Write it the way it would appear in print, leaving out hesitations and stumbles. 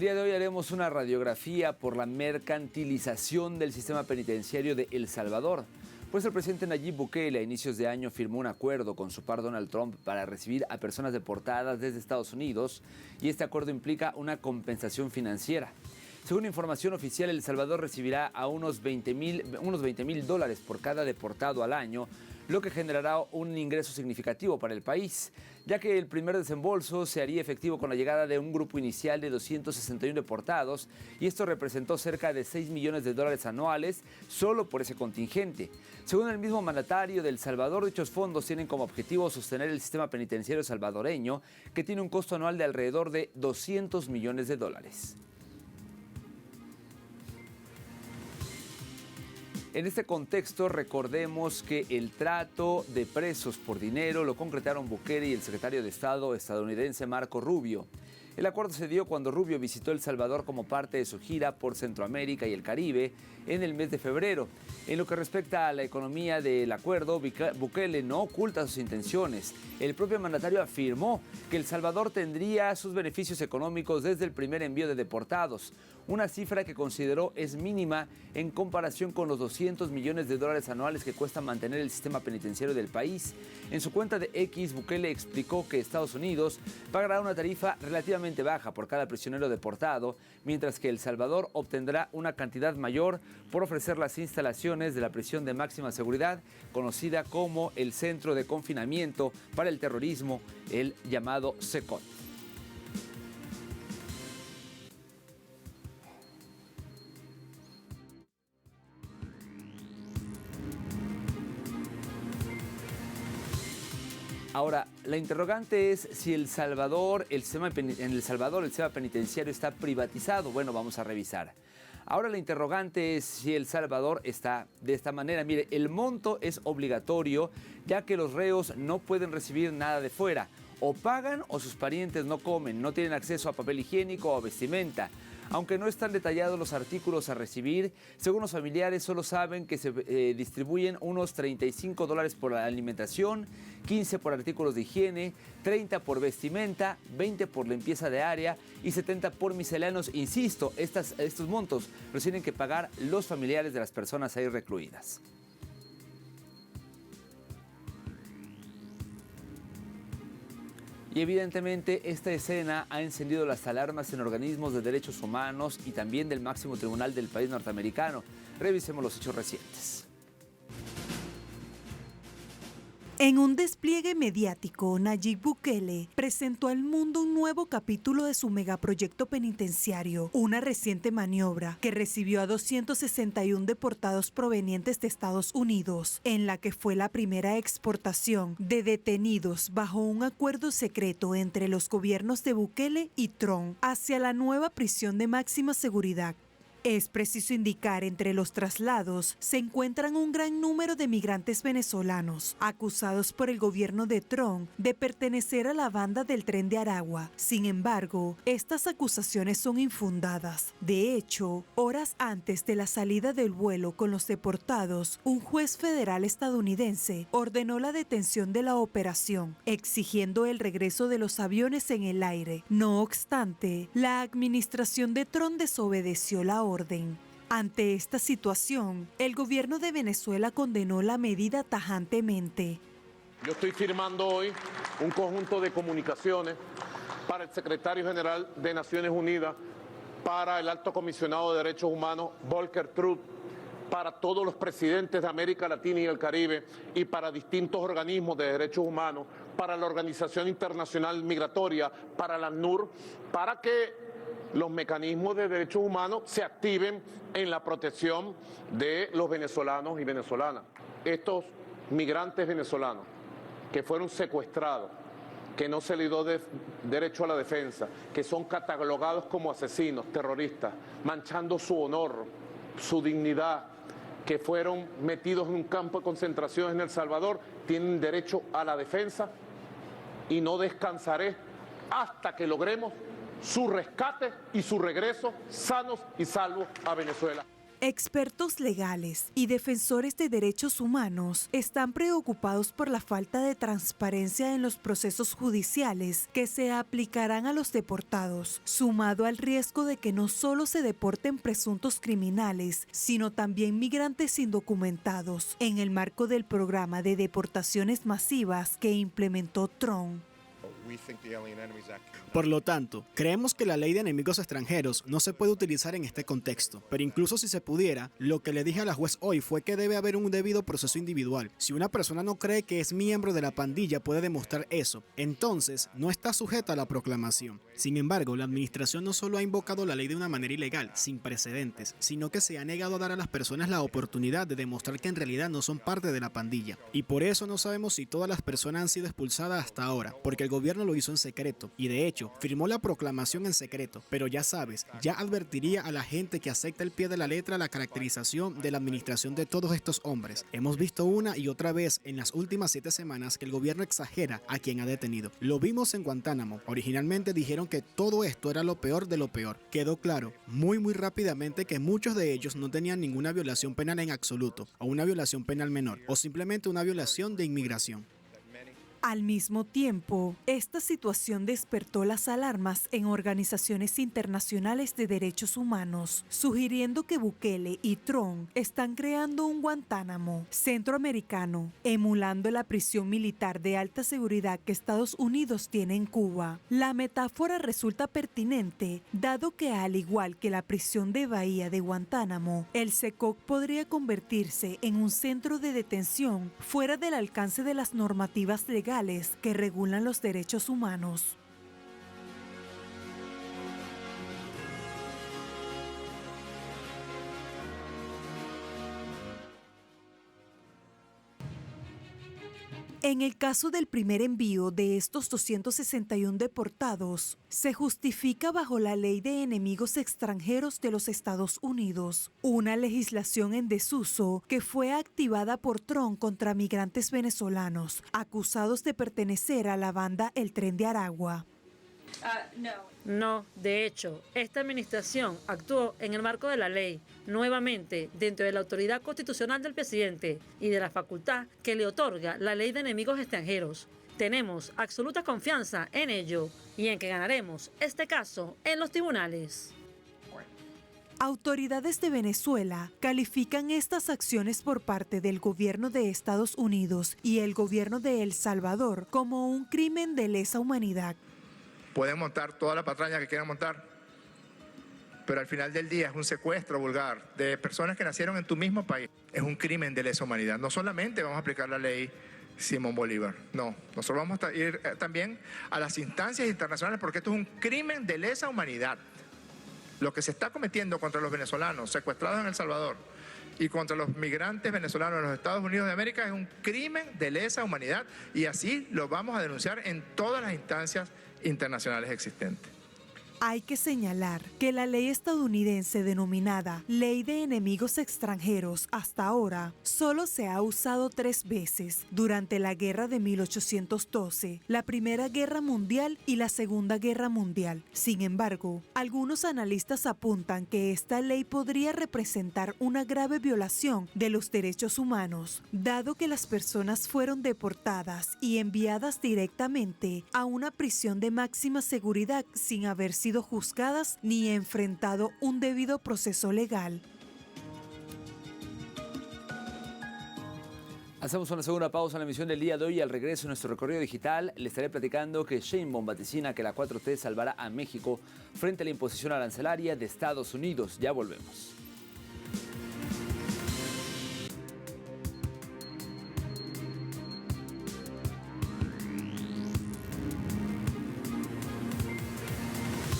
El día de hoy haremos una radiografía por la mercantilización del sistema penitenciario de El Salvador. Pues el presidente Nayib Bukele a inicios de año firmó un acuerdo con su par Donald Trump para recibir a personas deportadas desde Estados Unidos y este acuerdo implica una compensación financiera. Según información oficial, El Salvador recibirá a unos $20,000 por cada deportado al año, lo que generará un ingreso significativo para el país, ya que el primer desembolso se haría efectivo con la llegada de un grupo inicial de 261 deportados y esto representó cerca de $6 millones anuales solo por ese contingente. Según el mismo mandatario de El Salvador, dichos fondos tienen como objetivo sostener el sistema penitenciario salvadoreño, que tiene un costo anual de alrededor de $200 millones. En este contexto, recordemos que el trato de presos por dinero lo concretaron Bukele y el secretario de Estado estadounidense Marco Rubio. El acuerdo se dio cuando Rubio visitó El Salvador como parte de su gira por Centroamérica y el Caribe en el mes de febrero. En lo que respecta a la economía del acuerdo, Bukele no oculta sus intenciones. El propio mandatario afirmó que El Salvador tendría sus beneficios económicos desde el primer envío de deportados, una cifra que consideró es mínima en comparación con los $200 millones anuales que cuesta mantener el sistema penitenciario del país. En su cuenta de X, Bukele explicó que Estados Unidos pagará una tarifa relativamente baja por cada prisionero deportado, mientras que El Salvador obtendrá una cantidad mayor por ofrecer las instalaciones de la prisión de máxima seguridad, conocida como el Centro de Confinamiento para el Terrorismo, el llamado CECOT. Ahora, la interrogante es si el sistema penitenciario está privatizado. Bueno, vamos a revisar. Ahora la interrogante es si El Salvador está de esta manera. Mire, el monto es obligatorio, ya que los reos no pueden recibir nada de fuera. O pagan o sus parientes no comen, no tienen acceso a papel higiénico o a vestimenta. Aunque no están detallados los artículos a recibir, según los familiares solo saben que se distribuyen unos $35 por la alimentación, 15 por artículos de higiene, 30 por vestimenta, 20 por limpieza de área y 70 por misceláneos. Insisto, estos montos los tienen que pagar los familiares de las personas ahí recluidas. Y evidentemente esta escena ha encendido las alarmas en organismos de derechos humanos y también del máximo tribunal del país norteamericano. Revisemos los hechos recientes. En un despliegue mediático, Nayib Bukele presentó al mundo un nuevo capítulo de su megaproyecto penitenciario, una reciente maniobra que recibió a 261 deportados provenientes de Estados Unidos, en la que fue la primera exportación de detenidos bajo un acuerdo secreto entre los gobiernos de Bukele y Trump hacia la nueva prisión de máxima seguridad. Es preciso indicar, entre los traslados se encuentran un gran número de migrantes venezolanos acusados por el gobierno de Trump de pertenecer a la banda del Tren de Aragua. Sin embargo, estas acusaciones son infundadas. De hecho, horas antes de la salida del vuelo con los deportados, un juez federal estadounidense ordenó la detención de la operación, exigiendo el regreso de los aviones en el aire. No obstante, la administración de Trump desobedeció la orden. Ante esta situación, el gobierno de Venezuela condenó la medida tajantemente. Yo estoy firmando hoy un conjunto de comunicaciones para el secretario general de Naciones Unidas, para el alto comisionado de Derechos Humanos, Volker Turk, para todos los presidentes de América Latina y el Caribe y para distintos organismos de derechos humanos, para la Organización Internacional Migratoria, para la ACNUR, para que los mecanismos de derechos humanos se activen en la protección de los venezolanos y venezolanas. Estos migrantes venezolanos que fueron secuestrados, que no se les dio derecho a la defensa, que son catalogados como asesinos, terroristas, manchando su honor, su dignidad, que fueron metidos en un campo de concentración en El Salvador, tienen derecho a la defensa y no descansaré hasta que logremos su rescate y su regreso sanos y salvos a Venezuela. Expertos legales y defensores de derechos humanos están preocupados por la falta de transparencia en los procesos judiciales que se aplicarán a los deportados, sumado al riesgo de que no solo se deporten presuntos criminales, sino también migrantes indocumentados, en el marco del programa de deportaciones masivas que implementó Trump. Por lo tanto, creemos que la ley de enemigos extranjeros no se puede utilizar en este contexto, pero incluso si se pudiera, lo que le dije a la juez hoy fue que debe haber un debido proceso individual. Si una persona no cree que es miembro de la pandilla puede demostrar eso, entonces no está sujeta a la proclamación. Sin embargo, la administración no solo ha invocado la ley de una manera ilegal, sin precedentes, sino que se ha negado a dar a las personas la oportunidad de demostrar que en realidad no son parte de la pandilla. Y por eso no sabemos si todas las personas han sido expulsadas hasta ahora, porque el gobierno lo hizo en secreto, y de hecho, firmó la proclamación en secreto, pero ya sabes, ya advertiría a la gente que acepta al pie de la letra la caracterización de la administración de todos estos hombres. Hemos visto una y otra vez en las últimas 7 semanas que el gobierno exagera a quien ha detenido. Lo vimos en Guantánamo. Originalmente dijeron que todo esto era lo peor de lo peor. Quedó claro muy rápidamente que muchos de ellos no tenían ninguna violación penal en absoluto, o una violación penal menor, o simplemente una violación de inmigración. Al mismo tiempo, esta situación despertó las alarmas en organizaciones internacionales de derechos humanos, sugiriendo que Bukele y Trump están creando un Guantánamo centroamericano, emulando la prisión militar de alta seguridad que Estados Unidos tiene en Cuba. La metáfora resulta pertinente, dado que al igual que la prisión de Bahía de Guantánamo, el SECOC podría convertirse en un centro de detención fuera del alcance de las normativas legales que regulan los derechos humanos. En el caso del primer envío de estos 261 deportados, se justifica bajo la Ley de Enemigos Extranjeros de los Estados Unidos, una legislación en desuso que fue activada por Trump contra migrantes venezolanos acusados de pertenecer a la banda El Tren de Aragua. No, de hecho, esta administración actuó en el marco de la ley, nuevamente dentro de la autoridad constitucional del presidente y de la facultad que le otorga la ley de enemigos extranjeros. Tenemos absoluta confianza en ello y en que ganaremos este caso en los tribunales. Autoridades de Venezuela califican estas acciones por parte del gobierno de Estados Unidos y el gobierno de El Salvador como un crimen de lesa humanidad. Pueden montar toda la patraña que quieran montar, pero al final del día es un secuestro vulgar de personas que nacieron en tu mismo país. Es un crimen de lesa humanidad. No solamente vamos a aplicar la ley Simón Bolívar, no. Nosotros vamos a ir también a las instancias internacionales porque esto es un crimen de lesa humanidad. Lo que se está cometiendo contra los venezolanos secuestrados en El Salvador y contra los migrantes venezolanos en los Estados Unidos de América es un crimen de lesa humanidad y así lo vamos a denunciar en todas las instancias internacionales existentes. Hay que señalar que la ley estadounidense denominada Ley de Enemigos Extranjeros hasta ahora solo se ha usado 3 veces durante la Guerra de 1812, la Primera Guerra Mundial y la Segunda Guerra Mundial. Sin embargo, algunos analistas apuntan que esta ley podría representar una grave violación de los derechos humanos, dado que las personas fueron deportadas y enviadas directamente a una prisión de máxima seguridad sin haber sido juzgadas ni enfrentado un debido proceso legal. Hacemos una segunda pausa en la emisión del día de hoy y al regreso de nuestro recorrido digital le estaré platicando que Sheinbaum vaticina que la 4T salvará a México frente a la imposición arancelaria de Estados Unidos. Ya volvemos.